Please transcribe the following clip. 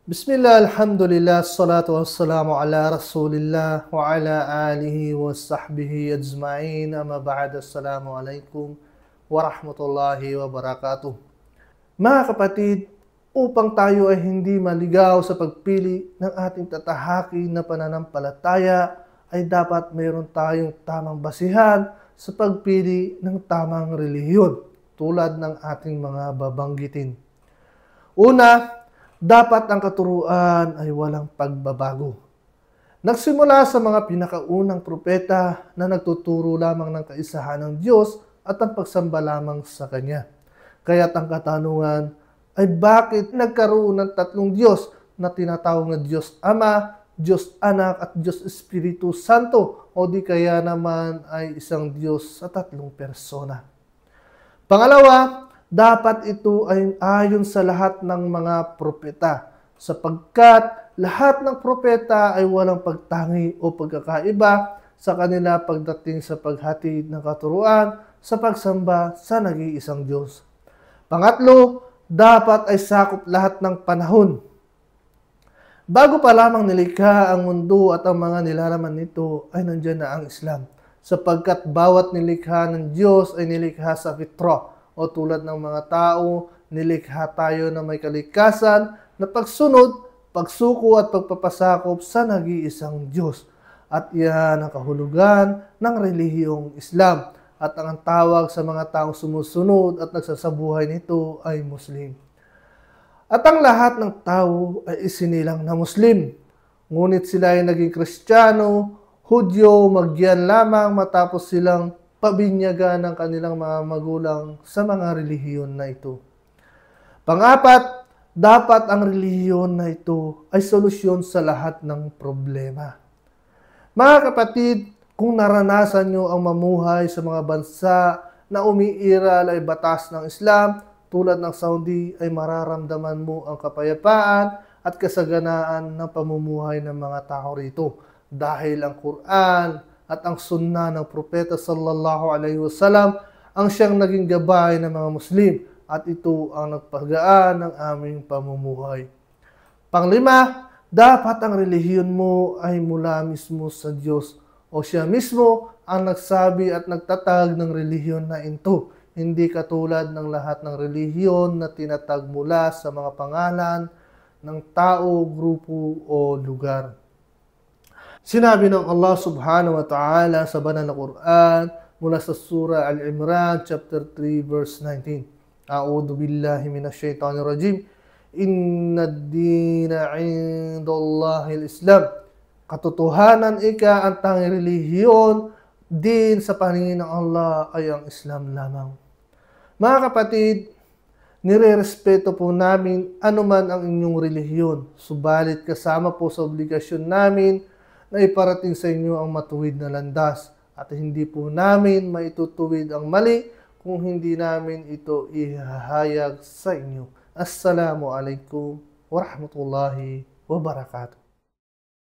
Bismillah, alhamdulillah, salatu wassalamu ala rasulillah wa ala alihi wa sahbihi ajma'in, amma ba'd, assalamu alaikum wa rahmatullahi wa barakatuh. Mga kapatid, upang tayo ay hindi maligaw sa pagpili ng ating tatahaki na pananampalataya, ay dapat mayroon tayong tamang basihan sa pagpili ng tamang relihiyon, tulad ng ating mga babanggitin. Una, dapat ang katuruan ay walang pagbabago. Nagsimula sa mga pinakaunang propeta na nagtuturo lamang ng kaisahan ng Diyos at ang pagsamba lamang sa Kanya. Kaya't ang katanungan ay bakit nagkaroon ng tatlong Diyos na tinatawag na Diyos Ama, Diyos Anak at Diyos Espiritu Santo, o di kaya naman ay isang Diyos sa tatlong persona. Pangalawa, dapat ito ay ayon sa lahat ng mga propeta, sapagkat lahat ng propeta ay walang pagtangi o pagkakaiba sa kanila pagdating sa paghatid ng katuruan sa pagsamba sa nag-iisang Diyos. Pangatlo, dapat ay sakop lahat ng panahon. Bago pa lamang nilikha ang mundo at ang mga nilalaman nito ay nandiyan na ang Islam, sapagkat bawat nilikha ng Diyos ay nilikha sa fitra, o tulad ng mga tao, nilikha tayo na may kalikasan na pagsunod, pagsuko at pagpapasakop sa nag-iisang Diyos. At iyan ang kahulugan ng relihiyong Islam. At ang tawag sa mga taong sumusunod at nagsasabuhay nito ay Muslim. At ang lahat ng tao ay isinilang na Muslim. Ngunit sila ay naging Kristiyano, Hudyo, Magyan lamang matapos silang pabinyagan ng kanilang mga magulang sa mga relihiyon na ito. Pang-apat, dapat ang relihiyon na ito ay solusyon sa lahat ng problema. Mga kapatid, kung naranasan nyo ang mamuhay sa mga bansa na umiiral ay batas ng Islam, tulad ng Saudi, ay mararamdaman mo ang kapayapaan at kasaganaan ng pamumuhay ng mga tao rito. Dahil ang Quran at ang sunnah ng propeta sallallahu alaihi wasallam ang siyang naging gabay ng mga Muslim, at ito ang nagpagaan ng aming pamumuhay. Panglima, dapat ang relihiyon mo ay mula mismo sa Diyos, o siya mismo ang nagsabi at nagtatag ng relihiyon na ito, hindi katulad ng lahat ng relihiyon na tinatag mula sa mga pangalan ng tao, grupo o lugar. Sinabi ng Allah subhanahu wa ta'ala sa banal na Quran mula sa Surah Al-Imran chapter 3 verse 19. A'udhu billahi minasyaitanir rajim. Inna ad-dina 'indallahi al-Islam. Katotohanan ika ang tanging relihiyon din sa paningin ng Allah ay ang Islam lamang. Mga kapatid, nirerespeto po namin anuman ang inyong relihiyon, subalit kasama po sa obligasyon namin na iparating sa inyo ang matuwid na landas, at hindi po namin maitutuwid ang mali kung hindi namin ito ihahayag sa inyo. Assalamu alaikum warahmatullahi wabarakatuh.